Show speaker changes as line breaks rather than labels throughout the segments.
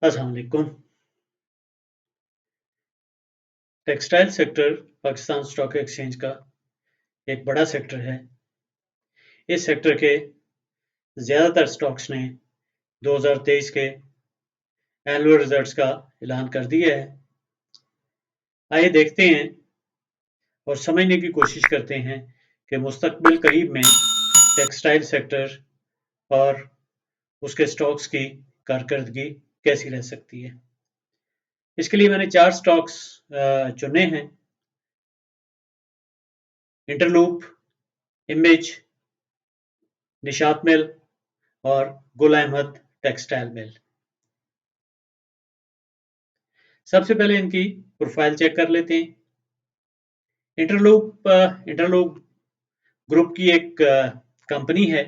अस्सलाम वालेकुम। Textile sector Pakistan stock exchange का एक बड़ा सेक्टर है। इस सेक्टर के ज़्यादातर स्टॉक्स ने 2023 के एनुअल रिजल्ट्स का ऐलान कर दिया है। आइए देखते हैं और समझने की कोशिश करते हैं कि मुस्तकबिल करीब में टेक्सटाइल सेक्टर और उसके स्टॉक्स की कारकर्दगी कैसी रह सकती है। इसके लिए मैंने 4 स्टॉक्स चुने हैं। इंटरलूप, इमेज, निशात मिल और गुल अहमद टेक्सटाइल मिल। सबसे पहले इनकी प्रोफाइल चेक कर लेते हैं। इंटरलूप ग्रुप की एक कंपनी है।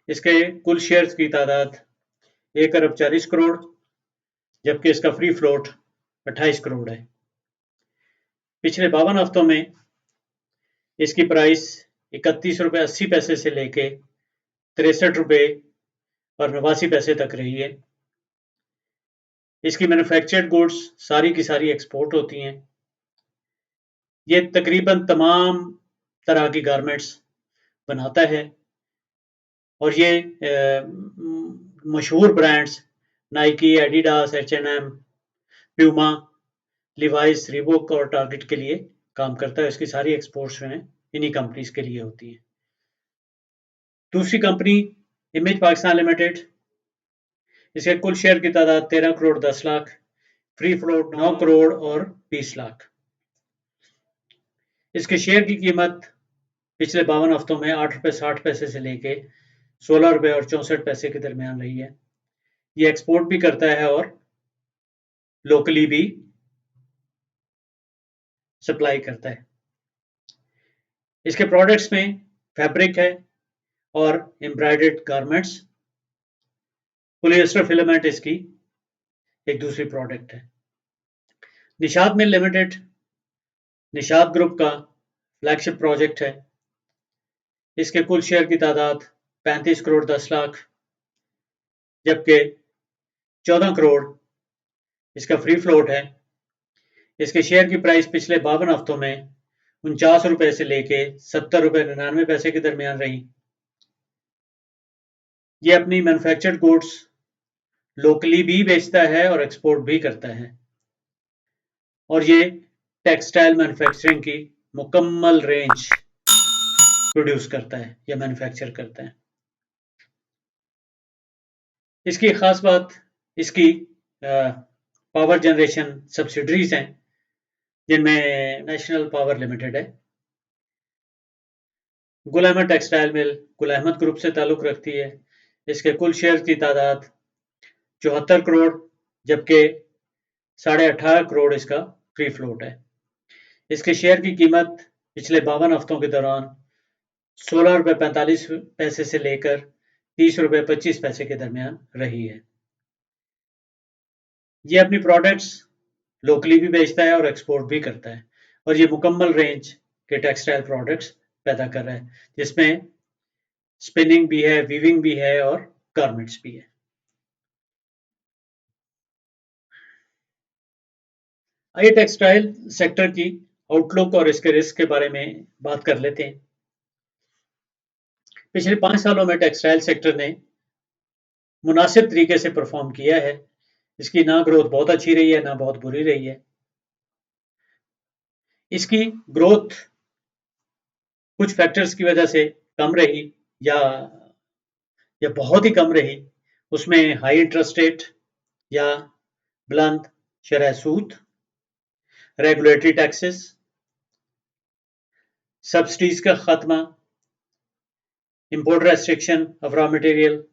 इसके कुल शेयर्स की तादाद 1 अरब 40 करोड़, जबकि इसका फ्री फ्लोट 28 करोड़ है। पिछले 52 हफ्तों में इसकी प्राइस 31 रुपये 80 पैसे से लेके 63 रुपये और 89 पैसे तक रही है। इसकी मैन्युफैक्चर्ड गुड्स सारी की सारी एक्सपोर्ट होती हैं। ये तकरीबन तमाम तरह की गारमेंट्स बनाता है और ये मशहूर brands Nike, Adidas, H&M, Puma, Levi's, Reebok और टारगेट के लिए काम करता है। इसकी सारी एक्सपोर्ट्स जो हैं इन्हीं कंपनीज के लिए होती हैं। दूसरी कंपनी इमेज पाकिस्तान लिमिटेड, इसके कुल शेयर की तादाद 13 करोड़ 10 लाख, फ्री फ्लोट 9 करोड़ और 20 लाख। इसके शेयर की कीमत पिछले 52 हफ्तों में 8 रुपये 60 पैसे से लेके 16 रुपये और 64 पैसे के दरमियान रही है। ये एक्सपोर्ट भी करता है और लोकली भी सप्लाई करता है। इसके प्रोडक्ट्स में फैब्रिक है और एम्ब्रॉयडर्ड गारमेंट्स। पॉलिएस्टर फिलामेंट इसकी एक दूसरी प्रोडक्ट है। Nishat mill limited Nishat group का फ्लैगशिप प्रोजेक्ट है। इसके कुल शेयर की तादाद 35 करोड़ 10 लाख, जबकि 14 करोड़ इसका फ्री फ्लोट है। इसके शेयर की प्राइस पिछले 52 हफ्तों में 49 रुपए से लेके 70 रुपए 99 पैसे के दरमियान रही। ये अपनी मैन्युफैक्चर्ड गुड्स लोकली भी बेचता है और एक्सपोर्ट भी करता है और ये टेक्सटाइल मैन्युफैक्चरिंग की मुकम्मल रेंज प्रोड्यूस करता है या मैन्युफैक्चर करता है। इसकी खास बात इसकी पावर जनरेशन सब्सिडरीज हैं, जिनमें नेशनल पावर लिमिटेड है। Gul Ahmed textile mill Gul Ahmed group से ताल्लुक रखती है। इसके कुल शेयर की तादाद 74 करोड़, जबकि 18.5 करोड़ इसका फ्री फ्लोट है। इसके शेयर की कीमत पिछले 52 हफ्तों के दौरान 16 रुपये 45 पैसे से लेकर 30 रुपये 25 पैसे के दरमियान रही है। ये अपनी प्रोडक्ट्स लोकली भी बेचता है और एक्सपोर्ट भी करता है और ये मुकम्मल रेंज के टेक्सटाइल प्रोडक्ट्स पैदा कर रहा है, जिसमें स्पिनिंग भी है, वीविंग भी है और गारमेंट्स भी है। आइए टेक्सटाइल सेक्टर की आउटलुक और इसके रिस्क के बारे में बात कर लेते हैं। पिछले 5 सालों में टेक्सटाइल सेक्टर ने मुनासिब तरीके से परफॉर्म किया है। इसकी ना ग्रोथ बहुत अच्छी रही है, ना बहुत बुरी रही है। इसकी ग्रोथ कुछ फैक्टर्स की वजह से कम रही या बहुत ही कम रही। उसमें हाई इंटरेस्ट रेट या बुलंद शरह सूद, रेगुलेटरी टैक्सेस, सब्सिडीज का खात्मा, import restriction of raw material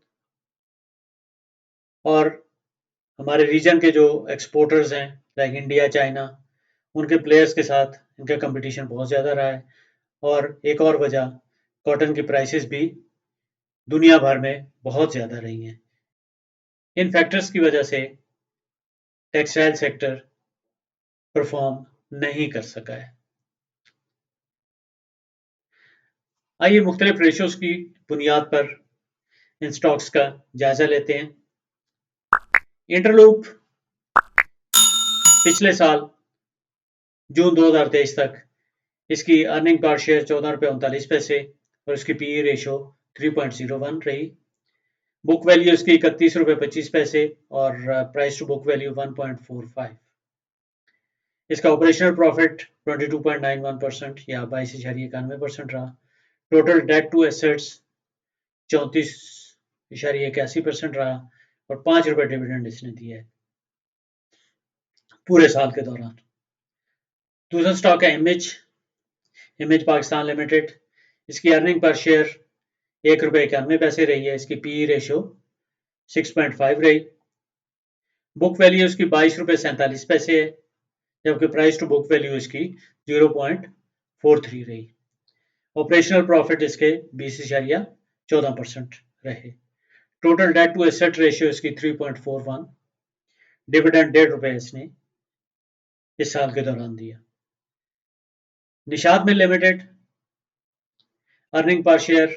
और हमारे रीजन के जो एक्सपोर्टर्स हैं लाइक इंडिया, चाइना, उनके प्लेयर्स के साथ इनका कंपटीशन बहुत ज़्यादा रहा है। और एक और वजह, कॉटन की प्राइसेस भी दुनिया भर में बहुत ज़्यादा रही हैं। इन फैक्टर्स की वजह से टेक्सटाइल सेक्टर परफॉर्म नहीं कर सका है। आइए मुख्तलिफ रेशोज़ की बुनियाद पर इन स्टॉक्स का जायज़ा लेते हैं। इंटरलूप पिछले साल जून 2023 तक इसकी अर्निंग पर शेयर 14 रुपये 39 पैसे और इसकी पीई रेशो 3.01 रही। बुक वैल्यू इसकी 31 रुपये 25 पैसे और प्राइस टू बुक वैल्यू 1.45। इसका ऑपरेशनल प्रॉफिट 22.91% या 22.91% रहा। टोटल डेट टू एसेट्स 34.81% रहा और 5 रुपये डिविडेंड इसने दिया है पूरे साल के दौरान। दूसरा स्टॉक है इमेज पाकिस्तान लिमिटेड। इसकी अर्निंग पर शेयर 1 रुपये 91 पैसे रही है। इसकी पीई रेशो 6.5 रही। बुक वैल्यू इसकी 22 रुपये 47 पैसे है जबकि प्राइस टू बुक वैल्यू इसकी 0.43 रही। ऑपरेशनल प्रॉफिट इसके 20.14% रहे। Total debt to asset ratio इसकी 3.41। डिविडेंड 1.5 रुपये इसने इस साल के दौरान दिया। Nishat mill limited earning per share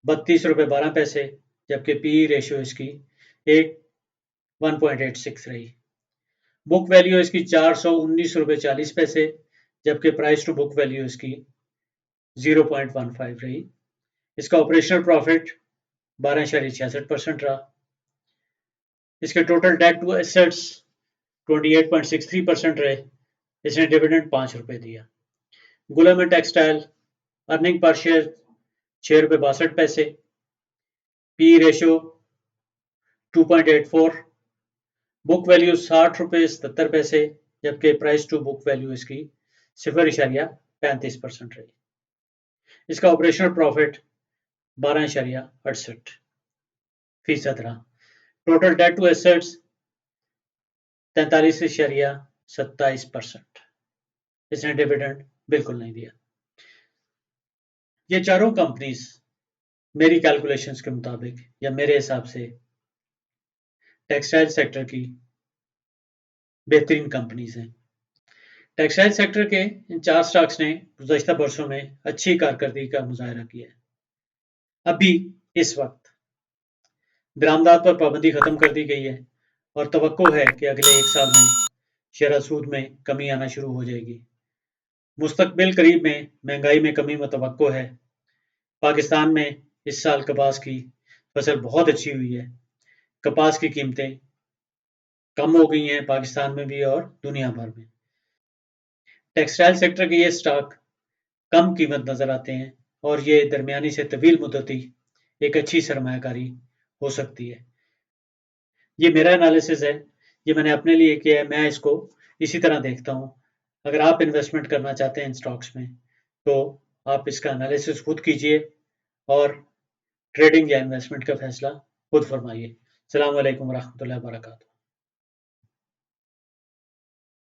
32 रुपये 12 पैसे जबकि पीई रेशियो इसकी 1.86 रही। बुक वैल्यू इसकी 419 रुपये 40 पैसे जबकि प्राइस टू बुक वैल्यू इसकी 0.15 रही। इसका ऑपरेशनल प्रॉफिट 12.66% रहा। इसके टोटल डेट टू एसेट्स 28.63% रहे। इसने डिविडेंड 5 रुपये दिया। गुलाम टेक्सटाइल अर्निंग पर शेयर 6 रुपये 62 पैसे, पी रेशियो 2.84, बुक वैल्यू 60 रुपये 77 पैसे जबकि प्राइस टू बुक वैल्यू इसकी 0.35% रही। इसका ऑपरेशनल प्रॉफिट 12.68% रहा। Total debt to assets 43.27%। इसने डिविडेंड बिल्कुल नहीं दिया। ये चारों कंपनीज मेरी कैलकुलेशंस के मुताबिक या मेरे हिसाब से टेक्सटाइल सेक्टर की बेहतरीन कंपनीज हैं। टेक्सटाइल सेक्टर के इन 4 स्टॉक्स ने गुज़श्ता बरसों में अच्छी कारकर्दगी का मुजाहरा किया है। अभी इस वक्त बरामदात पर पाबंदी खत्म कर दी गई है और तवक्को है कि अगले 1 साल में शेयर सूद में कमी आना शुरू हो जाएगी। मुस्तकबिल करीब में महंगाई में कमी मुतवक्को है। पाकिस्तान में इस साल कपास की फसल बहुत अच्छी हुई है। कपास की कीमतें कम हो गई हैं पाकिस्तान में भी और दुनिया भर में। टेक्सटाइल सेक्टर के ये स्टॉक कम कीमत नजर आते हैं और ये दरमियानी से तवील मुद्दती एक अच्छी सरमायाकारी हो सकती है। ये मेरा एनालिसिस है, ये मैंने अपने लिए किया है, मैं इसको इसी तरह देखता हूँ। अगर आप इन्वेस्टमेंट करना चाहते हैं इन स्टॉक्स में तो आप इसका एनालिसिस खुद कीजिए और ट्रेडिंग या इन्वेस्टमेंट का फैसला खुद फरमाइए। अस्सलाम वालेकुम रहमतुल्लाहि व बरकातहू।